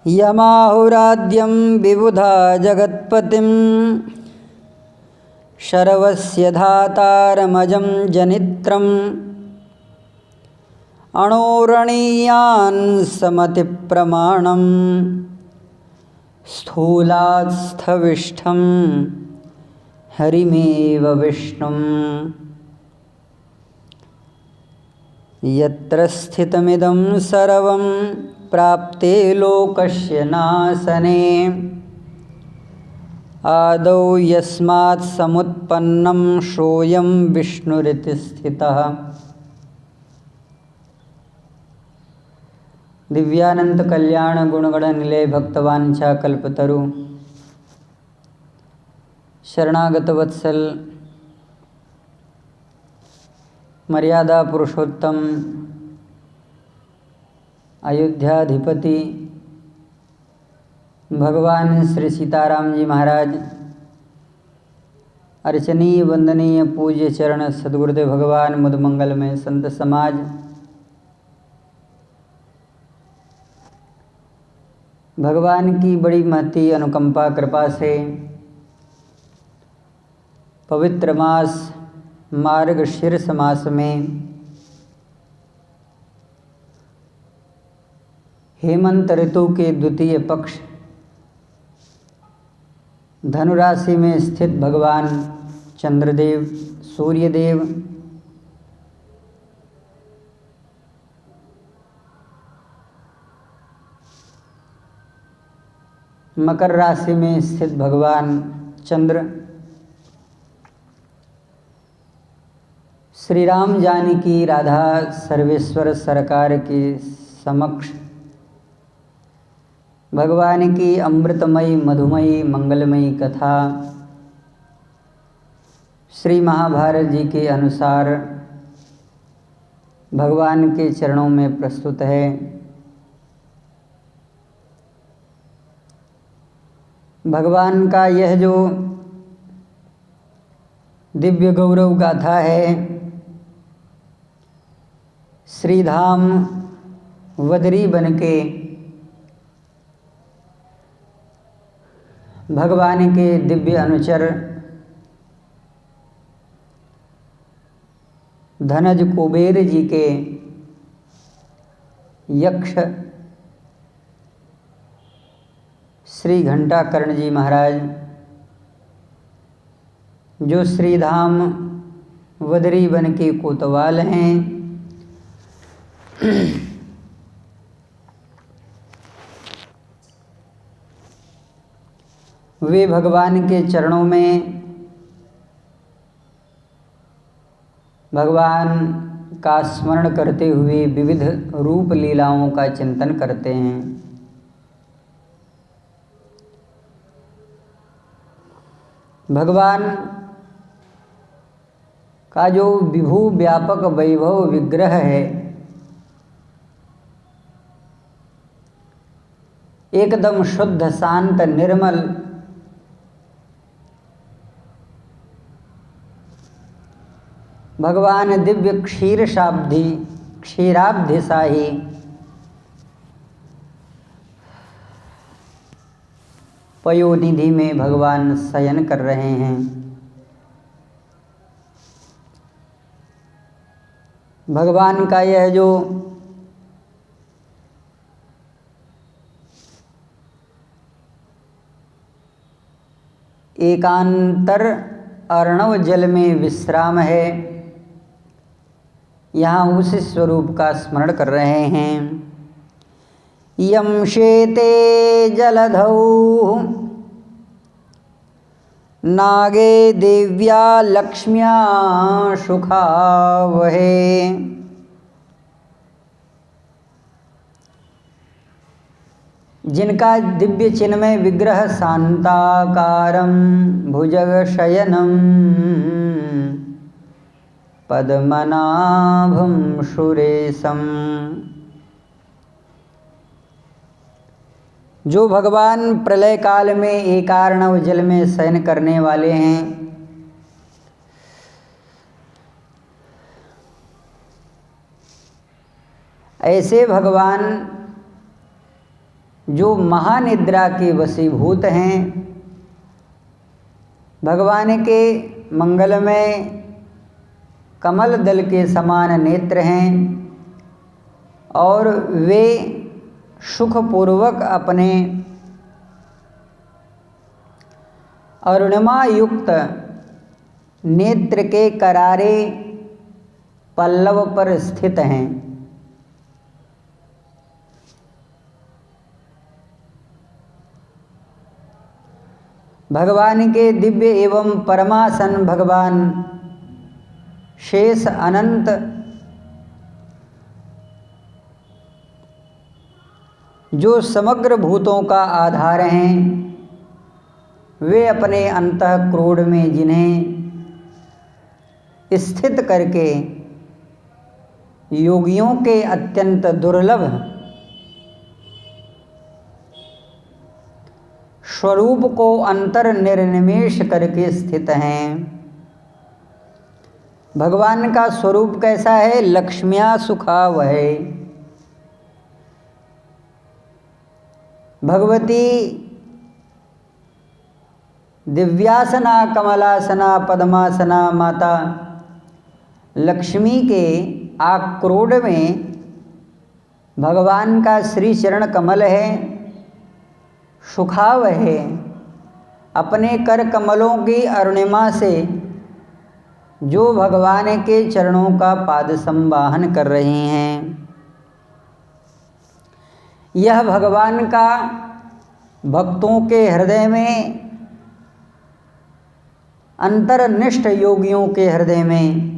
यमाहुराद्यं विबुधा जगत्पतिं शर्वस्य धातारमजं जनित्रम् अणोरणीयान् समतिप्रमाणं स्थूलात्स्थविष्ठं हरिमेव विष्णुम् यत्र स्थितमिदं सर्वं प्राप्ते लोकस्य नासने आदौ यस्मात् समुत्पन्नं सोऽयं विष्णुरिति स्थितः। दिव्यानंद कल्याण गुणगण निलय भक्तवांछा कल्पतरु शरणागत वत्सल मर्यादा पुरुषोत्तम अयोध्याधिपति भगवान श्री सीताराम जी महाराज अर्चनीय वंदनीय पूज्य चरण सद्गुरुदेव भगवान मुद मंगल में संत समाज भगवान की बड़ी महती अनुकंपा कृपा से पवित्र मास मार्गशीर्ष मास में हेमंत ऋतु के द्वितीय पक्ष धनु राशि में स्थित भगवान चंद्रदेव सूर्यदेव मकर राशि में स्थित भगवान चंद्र श्री राम जानकी राधा सर्वेश्वर सरकार के समक्ष भगवान की अमृतमयी मधुमयी मंगलमयी कथा श्री महाभारत जी के अनुसार भगवान के चरणों में प्रस्तुत है। भगवान का यह जो दिव्य गौरव गाथा है, श्रीधाम वदरी बनके भगवान के दिव्य अनुचर धनज कुबेर जी के यक्ष श्री घंटाकर्ण जी महाराज जो श्रीधाम वदरी वन के कोतवाल हैं, वे भगवान के चरणों में भगवान का स्मरण करते हुए विविध रूप लीलाओं का चिंतन करते हैं। भगवान का जो विभू व्यापक वैभव विग्रह है, एकदम शुद्ध शांत निर्मल, भगवान दिव्य क्षीराब्धिशाही पयोनिधि में भगवान शयन कर रहे हैं। भगवान का यह जो एकांतर अर्णव जल में विश्राम है, यहाँ उस स्वरूप का स्मरण कर रहे हैं। यम शेते जलधौ नागे देव्या लक्ष्म्या सुखावहे। जिनका दिव्य चिन्मय विग्रह शांताकारं भुजगशयनं पद्मनाभं सुरेशम, जो भगवान प्रलय काल में एकार्णव जल में शयन करने वाले हैं। ऐसे भगवान जो महानिद्रा के वशीभूत हैं, भगवान के मंगलमय कमल दल के समान नेत्र हैं और वे सुखपूर्वक अपने अरुणिमा युक्त नेत्र के करारे पल्लव पर स्थित हैं। भगवान के दिव्य एवं परमासन भगवान शेष अनंत जो समग्र भूतों का आधार हैं, वे अपने अंतःक्रोड में जिन्हें स्थित करके योगियों के अत्यंत दुर्लभ स्वरूप को अंतर्निर्निमेष करके स्थित हैं। भगवान का स्वरूप कैसा है? लक्ष्म्या सुखा वह भगवती दिव्यासना कमलासना पद्मासना माता लक्ष्मी के आक्रोड में भगवान का श्री चरण कमल है, सुखाव है। अपने कर कमलों की अरुणिमा से जो भगवान के चरणों का पाद संवाहन कर रहे हैं, यह भगवान का भक्तों के हृदय में, अंतर्निष्ठ योगियों के हृदय में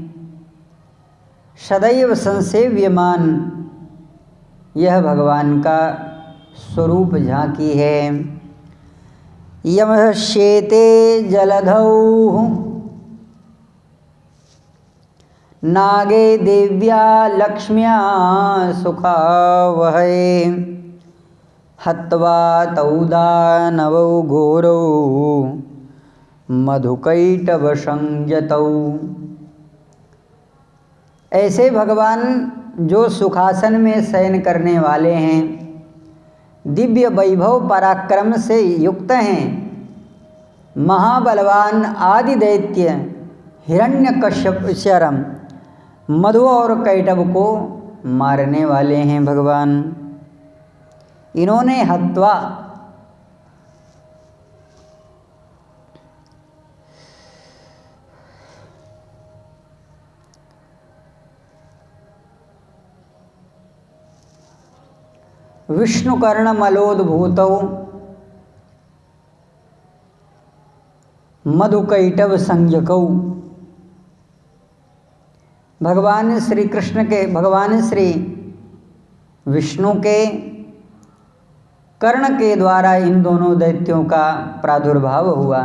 सदैव संसेव्यमान यह भगवान का स्वरूप झांकी है। यमश्येते जलधौ नागे देव्या लक्ष्म्या सुखावहै हत्वा तौ दानवौ घोरौ मधुकैटभ संयतौ। ऐसे भगवान जो सुखासन में शयन करने वाले हैं, दिव्य वैभव पराक्रम से युक्त हैं, महाबलवान आदि दैत्य हिरण्यकश्यप मधु और कैटभ को मारने वाले हैं भगवान। इन्होंने हत्वा विष्णुकर्ण मलोद्भूतौ मधुकैटभ संज्ञकौ। भगवान श्री कृष्ण के, भगवान श्री विष्णु के कर्ण के द्वारा इन दोनों दैत्यों का प्रादुर्भाव हुआ।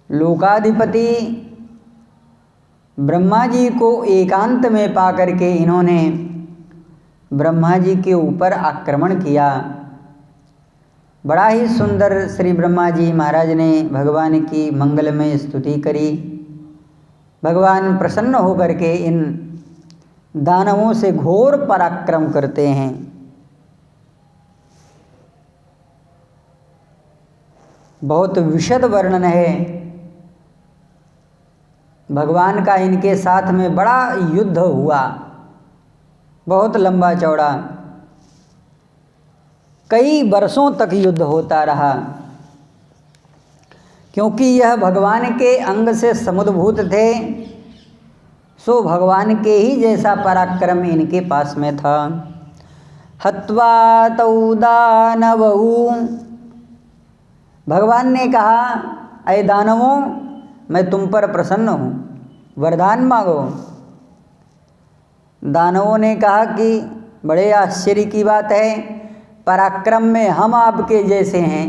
लोकाधिपति ब्रह्मा जी को एकांत में पाकर के इन्होंने ब्रह्मा जी के ऊपर आक्रमण किया। बड़ा ही सुंदर श्री ब्रह्मा जी महाराज ने भगवान की मंगलमय स्तुति करी। भगवान प्रसन्न होकर के इन दानवों से घोर पराक्रम करते हैं। बहुत विशद वर्णन है भगवान का। इनके साथ में बड़ा युद्ध हुआ, बहुत लंबा चौड़ा, कई वर्षों तक युद्ध होता रहा, क्योंकि यह भगवान के अंग से समुद्भूत थे। सो भगवान के ही जैसा पराक्रम इनके पास में था। हत्वा तौ दानवौ, भगवान ने कहा, अय दानवों, मैं तुम पर प्रसन्न हूँ, वरदान मांगो। दानवों ने कहा कि बड़े आश्चर्य की बात है, पराक्रम में हम आपके जैसे हैं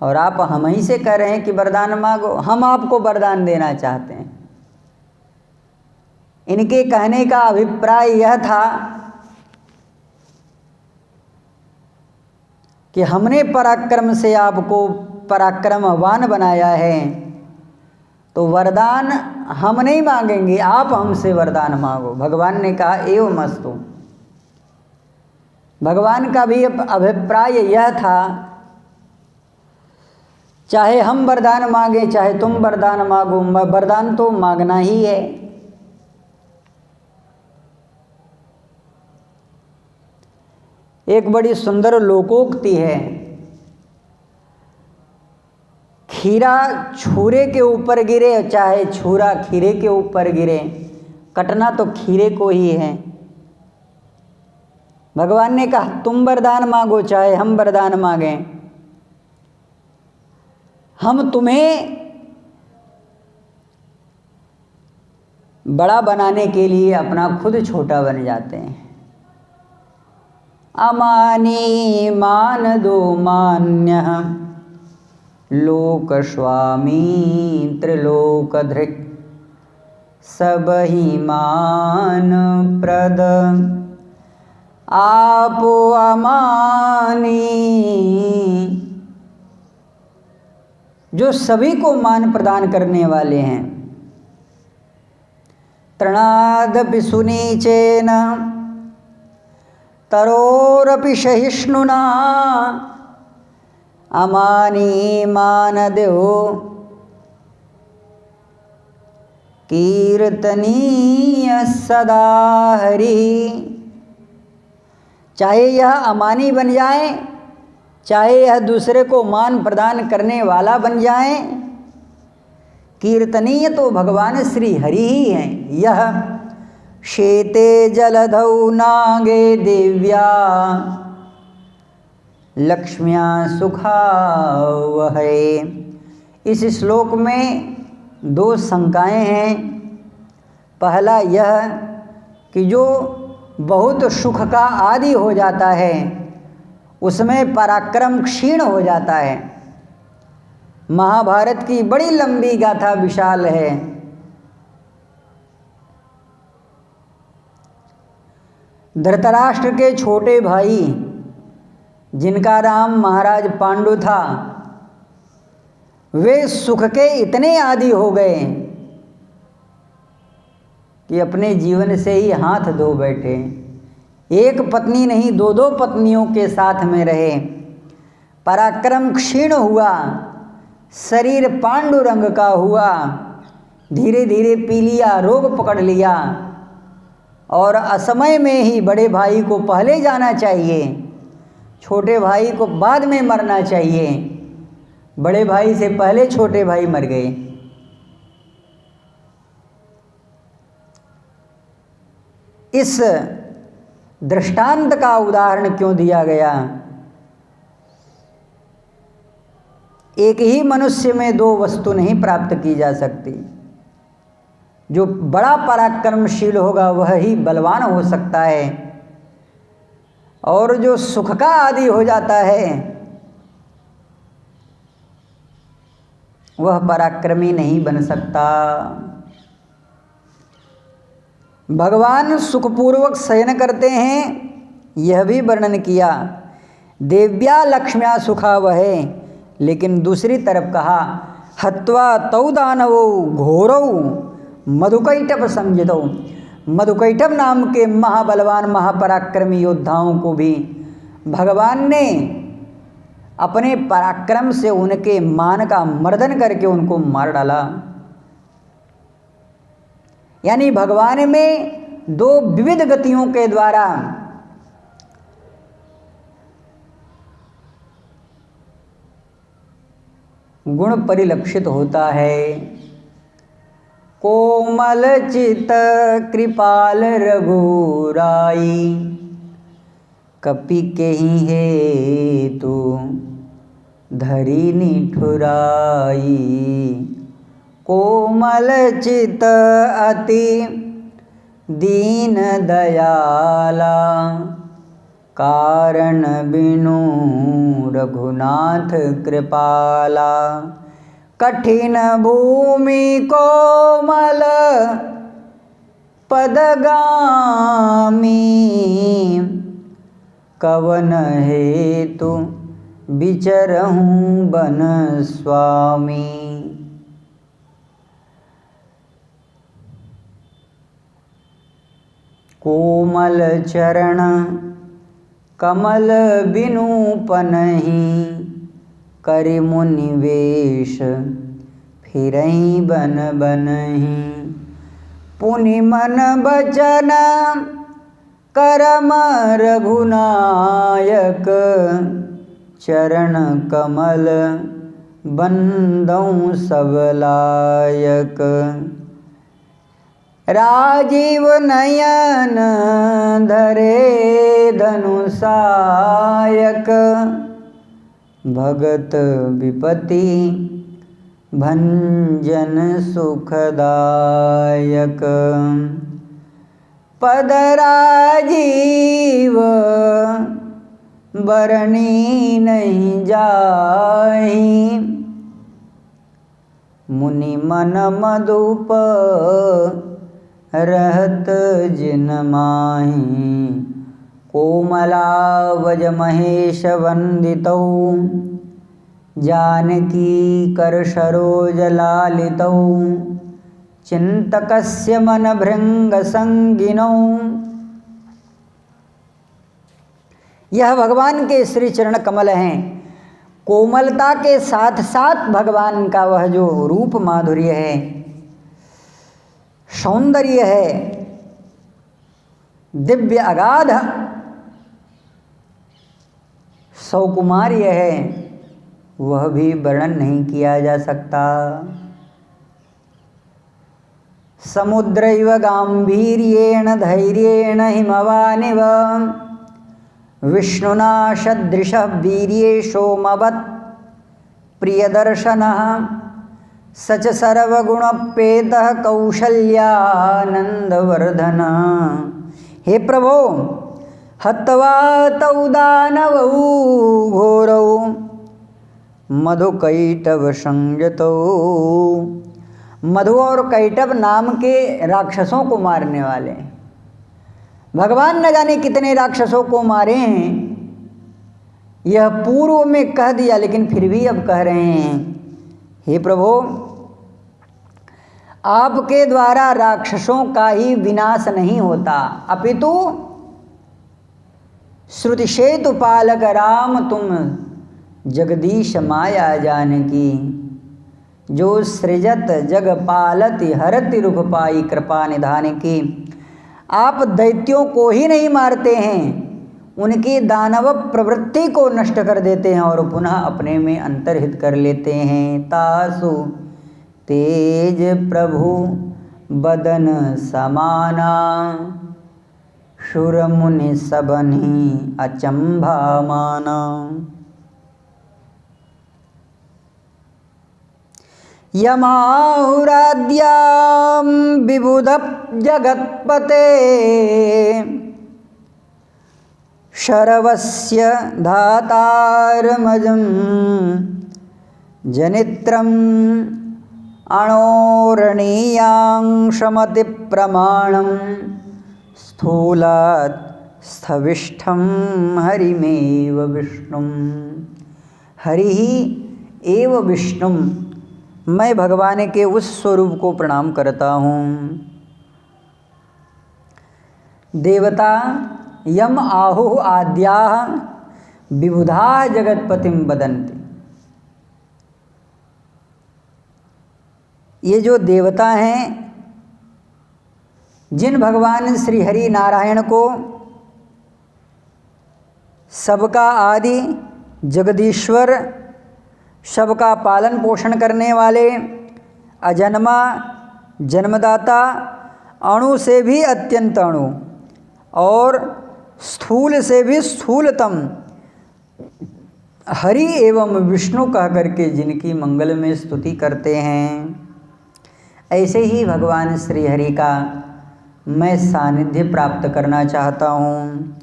और आप हम ही से कह रहे हैं कि वरदान मांगो। हम आपको वरदान देना चाहते हैं। इनके कहने का अभिप्राय यह था कि हमने पराक्रम से आपको पराक्रमवान बनाया है, तो वरदान हम नहीं मांगेंगे, आप हमसे वरदान मांगो। भगवान ने कहा एवं अस्तु, भगवान का भी अभिप्राय यह था, चाहे हम वरदान मांगे चाहे तुम वरदान मांगो, वरदान तो मांगना ही है। एक बड़ी सुंदर लोकोक्ति है, खीरा छुरे के ऊपर गिरे चाहे छुरा खीरे के ऊपर गिरे, कटना तो खीरे को ही है। भगवान ने कहा तुम वरदान मांगो चाहे हम वरदान मांगें, हम तुम्हें बड़ा बनाने के लिए अपना खुद छोटा बन जाते हैं। अमानी मान दो मान्य लोक स्वामी त्रिलोकधृक् सब ही मान प्रद आपो अमानी, जो सभी को मान प्रदान करने वाले हैं। तृणादपि सुनीचेन तरोरपि सहिष्णुना अमानी मान देहो कीर्तनीय सदा हरि। चाहे यह अमानी बन जाए, चाहे यह दूसरे को मान प्रदान करने वाला बन जाए, कीर्तनीय तो भगवान श्री हरि ही हैं। यह शेते जलधौ नागे देव्या लक्ष्म्या सुखा वहै। इस श्लोक में दो शंकाएं हैं। पहला यह कि जो बहुत सुख का आदि हो जाता है उसमें पराक्रम क्षीण हो जाता है। महाभारत की बड़ी लंबी गाथा विशाल है। धृतराष्ट्र के छोटे भाई जिनका नाम महाराज पांडु था, वे सुख के इतने आदी हो गए कि अपने जीवन से ही हाथ धो बैठे। एक पत्नी नहीं दो दो पत्नियों के साथ में रहे। पराक्रम क्षीण हुआ, शरीर पांडु रंग का हुआ, धीरे धीरे पीलिया रोग पकड़ लिया और असमय में ही बड़े भाई को पहले जाना चाहिए, छोटे भाई को बाद में मरना चाहिए। बड़े भाई से पहले छोटे भाई मर गए। इस दृष्टांत का उदाहरण क्यों दिया गया? एक ही मनुष्य में दो वस्तु नहीं प्राप्त की जा सकती। जो बड़ा पराक्रमशील होगा वह ही बलवान हो सकता है, और जो सुख का आदी हो जाता है वह पराक्रमी नहीं बन सकता। भगवान सुखपूर्वक शयन करते हैं, यह भी वर्णन किया। देव्या लक्ष्म्या सुखा वहे, लेकिन दूसरी तरफ कहा हत्वा तौ दानवो घोरौ मधुकैटभ संजितौ। मधुकैटभ नाम के महाबलवान महापराक्रमी योद्धाओं को भी भगवान ने अपने पराक्रम से उनके मान का मर्दन करके उनको मार डाला। यानी भगवान में दो विविध गतियों के द्वारा गुण परिलक्षित होता है। कोमल चित कृपाल रघुराई कपि केहि हेतु धरि निठुराई। कोमल चित अति दीन दयाला कारण बिनु रघुनाथ कृपाला। कठिन भूमि कोमल पदगामी कवन हेतु विचरहूँ बन स्वामी। कोमल चरण कमल बिनु पनहि करि मुनि वेश फिरहि बन बनहि। पुनि मन बचन करम रघुनायक चरण कमल बंदौ सब लायक। राजीव नयन धरे धनुषायक भगत विपति भंजन सुखदायक। पद राजीव बरनी नहीं जाहि मुनि मन मधुप रहत जिन माहि। कोमलावज महेश वंदितौ जानकी कर सरोज लालितौ। चिंतकस्य मन भृंग संगिनौ। यह भगवान के श्री चरण कमल हैं। कोमलता के साथ साथ भगवान का वह जो रूप माधुर्य है, सौंदर्य है, दिव्य अगाध सौकुमार्य है, वह भी वर्णन नहीं किया जा सकता। समुद्रैव गांभीर्येण धैर्येण हिमवानिव विष्णुना सदृशः वीर्ये सोमवत् प्रियदर्शनः। सच सर्वगुणपेतः कौशल्यानंदवर्धन। हे प्रभो, हत्वा तौ दानवौ घोरौ मधुकैटभ संयतौ। मधु और कैटभ नाम के राक्षसों को मारने वाले भगवान न जाने कितने राक्षसों को मारे हैं। यह पूर्व में कह दिया, लेकिन फिर भी अब कह रहे हैं, हे प्रभु, आपके द्वारा राक्षसों का ही विनाश नहीं होता, अपितु श्रुति सेतु पालक राम तुम जगदीश माया जानकी। जो सृजत जग पालति हरति रुख पाई कृपा निधान की। आप दैत्यों को ही नहीं मारते हैं, उनकी दानव प्रवृत्ति को नष्ट कर देते हैं और पुनः अपने में अंतर्हित कर लेते हैं। तासु तेज प्रभु बदन समाना शुर मुनि सबनि अचंभा माना। यमाहुराद्यां विबुध जगत्पते शरवस्य धातारमजं जनित्रं अणोरणीयांशमति प्रमाणं स्थूलात् स्थविष्ठं हरिमेव विष्णुं। हरि ही एव विष्णुं। मैं भगवान के उस स्वरूप को प्रणाम करता हूँ। देवता यम आहुः आद्याः विबुधा जगत्पतिं वदन्ति। ये जो देवता हैं, जिन भगवान श्री हरि नारायण को सबका आदि जगदीश्वर, सबका पालन पोषण करने वाले, अजन्मा, जन्मदाता, अणु से भी अत्यंत अणु और स्थूल से भी स्थूलतम हरि एवं विष्णु कह करके जिनकी मंगल में स्तुति करते हैं, ऐसे ही भगवान श्री हरि का मैं सानिध्य प्राप्त करना चाहता हूँ।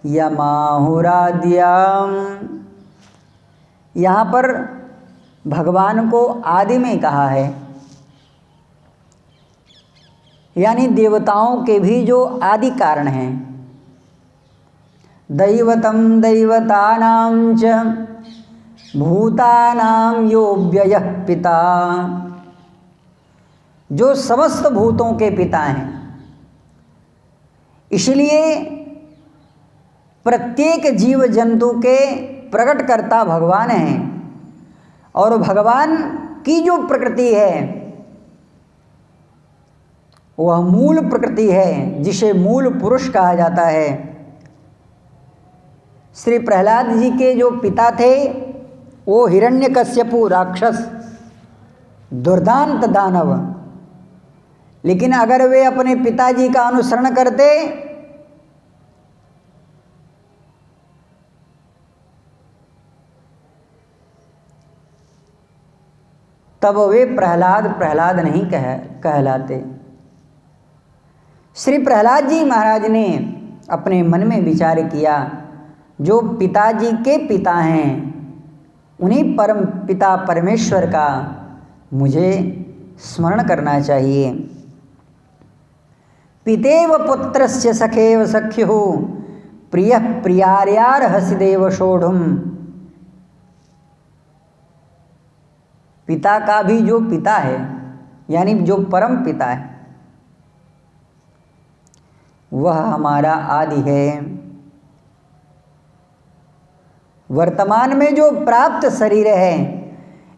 यमाहुराद्याम, यहाँ पर भगवान को आदि में कहा है, यानी देवताओं के भी जो आदि कारण हैं। दैवतम दैवतानां च भूतानां यो व्ययः पिता, जो समस्त भूतों के पिता हैं। इसलिए प्रत्येक जीव जंतु के प्रकट करता भगवान हैं। और भगवान की जो प्रकृति है वह मूल प्रकृति है, जिसे मूल पुरुष कहा जाता है। श्री प्रहलाद जी के जो पिता थे वो हिरण्यकश्यपु राक्षस, दुर्दांत दानव, लेकिन अगर वे अपने पिताजी का अनुसरण करते तब वे प्रहलाद नहीं कहलाते। श्री प्रहलाद जी महाराज ने अपने मन में विचार किया, जो पिताजी के पिता हैं उन्हीं परम पिता परमेश्वर का मुझे स्मरण करना चाहिए। पितेव पुत्रस्य सखेव सख्युः प्रियः प्रियार्यार्हसिदेव सोढुम्। पिता का भी जो पिता है यानी जो परम पिता है वह हमारा आदि है। वर्तमान में जो प्राप्त शरीर है,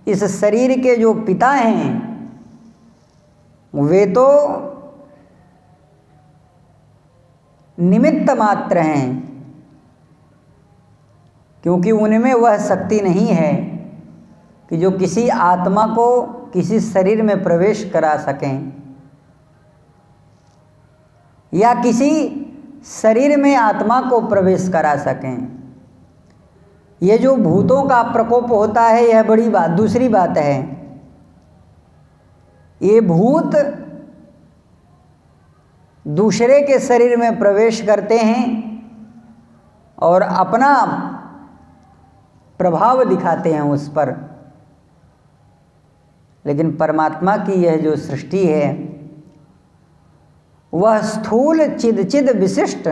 इस शरीर के जो पिता हैं वे तो निमित्त मात्र हैं, क्योंकि उनमें वह शक्ति नहीं है कि जो किसी आत्मा को किसी शरीर में प्रवेश करा सकें या किसी शरीर में आत्मा को प्रवेश करा सकें। ये जो भूतों का प्रकोप होता है यह बड़ी बात, दूसरी बात है। ये भूत दूसरे के शरीर में प्रवेश करते हैं और अपना प्रभाव दिखाते हैं उस पर, लेकिन परमात्मा की यह जो सृष्टि है वह स्थूल चिद विशिष्ट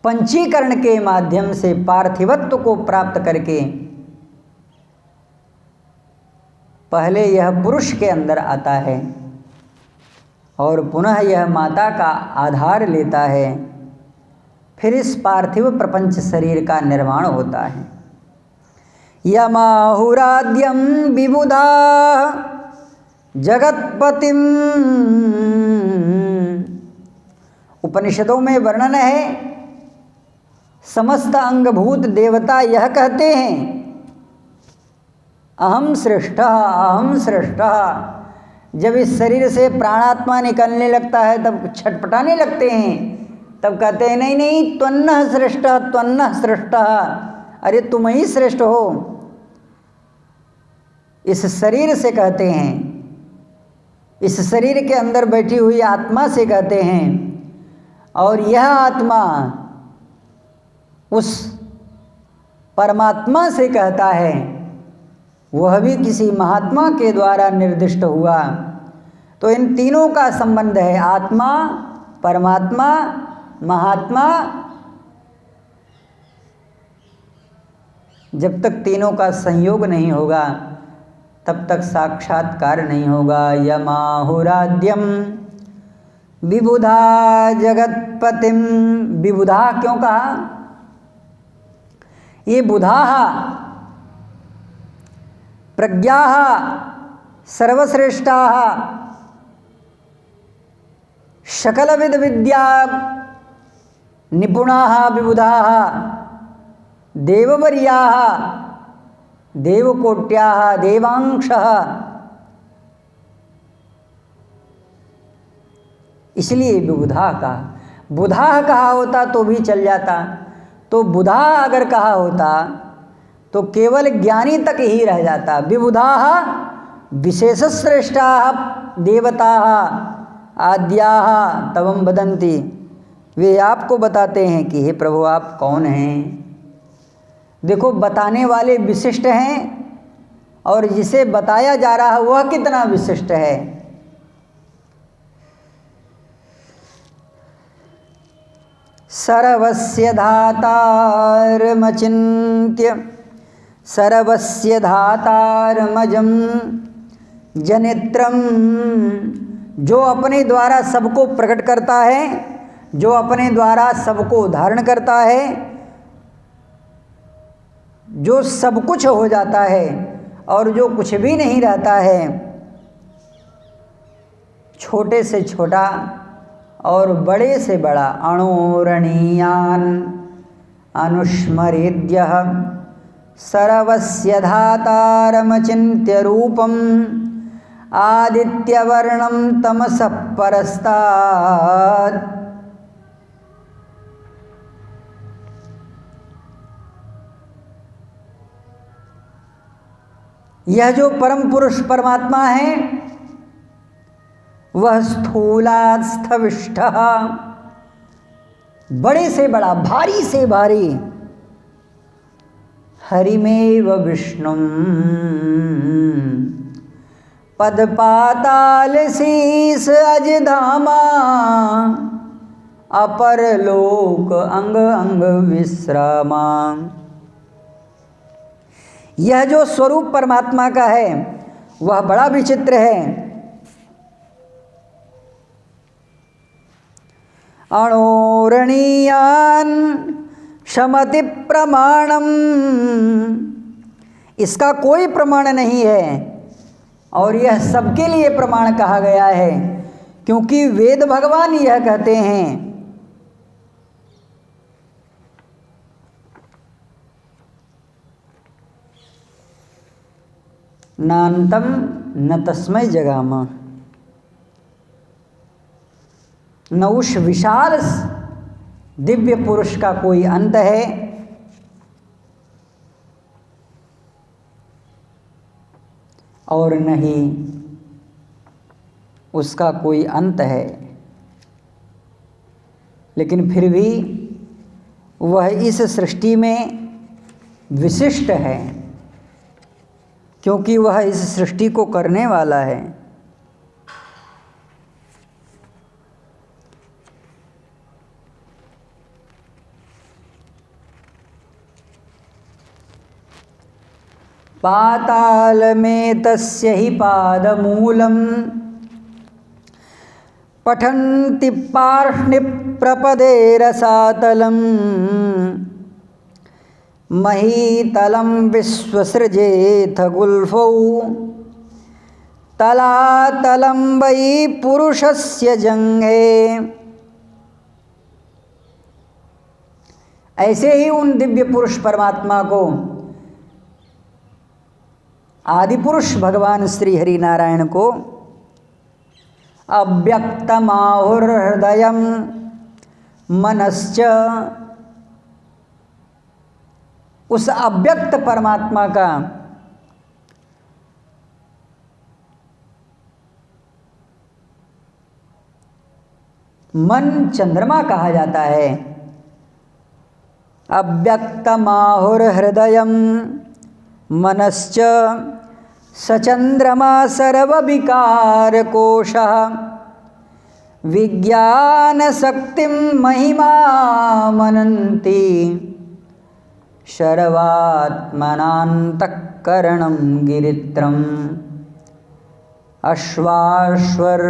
पंचीकरण के माध्यम से पार्थिवत्व को प्राप्त करके पहले यह पुरुष के अंदर आता है और पुनः यह माता का आधार लेता है, फिर इस पार्थिव प्रपंच शरीर का निर्माण होता है। यमाहुराद्यं विबुधा जगतपतिम। उपनिषदों में वर्णन है, समस्त अंगभूत देवता यह कहते हैं अहम श्रेष्ठः अहम श्रेष्ठः। जब इस शरीर से प्राणात्मा निकलने लगता है तब छटपटाने लगते हैं, तब कहते हैं नहीं नहीं त्वन्नः श्रेष्ठः त्वन्नः श्रेष्ठः, अरे तुम ही श्रेष्ठ हो। इस शरीर से कहते हैं, इस शरीर के अंदर बैठी हुई आत्मा से कहते हैं, और यह आत्मा उस परमात्मा से कहता है, वह भी किसी महात्मा के द्वारा निर्दिष्ट हुआ। तो इन तीनों का संबंध है, आत्मा, परमात्मा, महात्मा। जब तक तीनों का संयोग नहीं होगा तब तक साक्षात्कार नहीं होगा। यमाहुराद्यम विबुधा जगतपतिम। विबुधा क्यों कहा? ये बुधाः प्रज्ञाः सर्वश्रेष्ठाः सकलविद विद्या निपुणाः विबुधाः देववर्याः देवकोट्याः देवांशः। इसलिए विबुधा कहा। बुधा कहा होता तो भी चल जाता, तो बुधा अगर कहा होता तो केवल ज्ञानी तक ही रह जाता। विबुधाः विशेषश्रेष्ठाः देवताः आद्याः तवं वदन्ति। वे आपको बताते हैं कि हे प्रभु आप कौन हैं। देखो, बताने वाले विशिष्ट हैं और जिसे बताया जा रहा है वह कितना विशिष्ट है। सर्वस्य धातारमचिन्त्य सर्वस्य धातारमजं जनित्रं जो अपने द्वारा सबको प्रकट करता है, जो अपने द्वारा सबको धारण करता है, जो सब कुछ हो जाता है और जो कुछ भी नहीं रहता है, छोटे से छोटा और बड़े से बड़ा। अणोरणीयान अनुस्मरेद्यः सर्वस्य धातारमचिन्त्य रूपम् आदित्यवर्णं तमसः परस्तात्। यह जो परम पुरुष परमात्मा है वह स्थूलास्थविष्ठः, बड़े से बड़ा, भारी से भारी। हरिमेव विष्णुं पदपाताल शीस अजधामा अपर लोक अंग अंग विश्रामा। यह जो स्वरूप परमात्मा का है वह बड़ा विचित्र है। अणोरणीयान शमति प्रमाणम, इसका कोई प्रमाण नहीं है और यह सबके लिए प्रमाण कहा गया है, क्योंकि वेद भगवान यह कहते हैं। नान्तम न तस्मै जगाम, न उस विशाल दिव्य पुरुष का कोई अंत है और न ही उसका कोई अंत है, लेकिन फिर भी वह इस सृष्टि में विशिष्ट है, क्योंकि वह इस सृष्टि को करने वाला है। पाताल में तस्य ही पादमूलम पठन्ति पार्ष्णि प्रपदे रसातलम महीतलं विश्वसृजेथ गुल्फौ तलातलं वै पुरुषस्य जंघे। ऐसे ही उन दिव्य पुरुष परमात्मा को आदि पुरुष भगवान श्री हरि नारायण को अव्यक्तमाहुर्हृदयं मनश्च, उस अव्यक्त परमात्मा का मन चंद्रमा कहा जाता है। अव्यक्तमाहुर्हृदयं मनश्च सचंद्रमा सर्वविकारकोशः विज्ञानशक्तिं महिमामनन्ति शर्वात्मनान्तःकरणं गिरित्रम् अश्वाश्वतर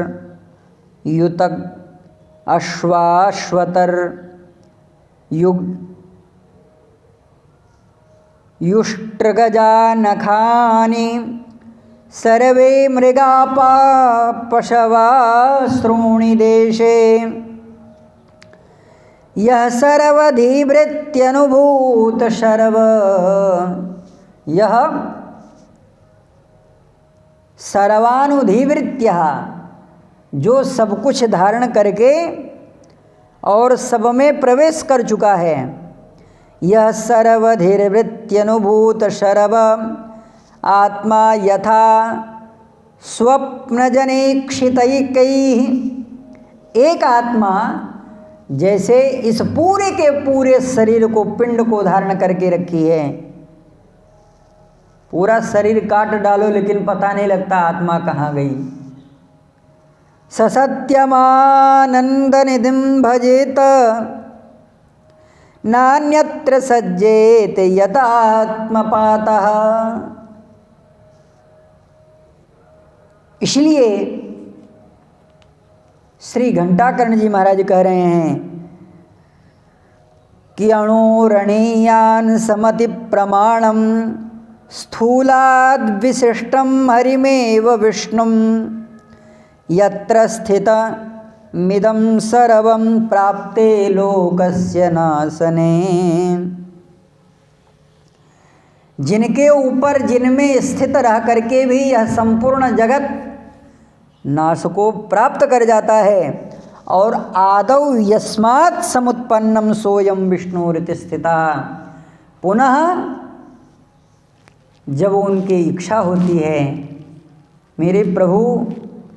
युष्ट्रगजानखानि सर्वे मृगापा पशवा श्रोणि देशे। यह सर्वधिवृत्यनुभूत शर्व, यह सर्वानुधिवृत्य, जो सब कुछ धारण करके और सब में प्रवेश कर चुका है। यह सर्वधिवृत्यनुभूत शर्व आत्मा यथा स्वप्नजनेक्षितैकैः, एक आत्मा जैसे इस पूरे के पूरे शरीर को, पिंड को धारण करके रखी है। पूरा शरीर काट डालो लेकिन पता नहीं लगता आत्मा कहाँ गई। ससत्यमानंदनिधिं भजेत नान्यत्र सज्जेत यतात्मपातः। इसलिए श्री घंटाकर्ण जी महाराज कह रहे हैं कि अणुरणीयान समति प्रमाणम स्थूलाद विशिष्टम हरिमेव विष्णुम यत्र स्थित मिदं सर्वं प्राप्ते लोकस्य नासने। जिनके ऊपर जिनमें स्थित रह करके भी यह संपूर्ण जगत नाश को प्राप्त कर जाता है और आदौ यस्मात् समुत्पन्नम सोयम विष्णुरिति स्थिता। पुनः जब उनकी इच्छा होती है मेरे प्रभु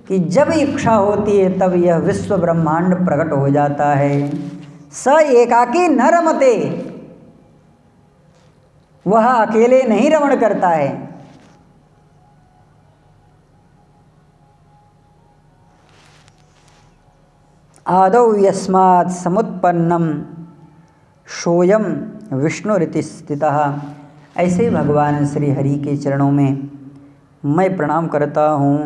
कि जब इच्छा होती है तब यह विश्व ब्रह्मांड प्रकट हो जाता है। स एकाकी न रमते, वह अकेले नहीं रमण करता है। आदौ यस्मात् समुत्पन्नम सोयम विष्णुरिति स्थितः। ऐसे भगवान श्री हरि के चरणों में मैं प्रणाम करता हूँ।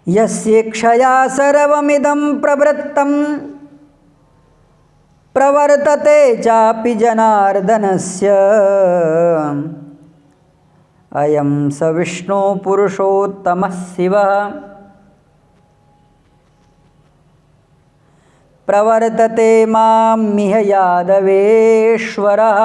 यस्येक्षया सर्वमिदं प्रवृत्तं प्रवर्तते चापि जनार्दनस्य अयं स विष्णु पुरुषोत्तमः शिवः प्रवर्तते मामिह यादवेश्वरः।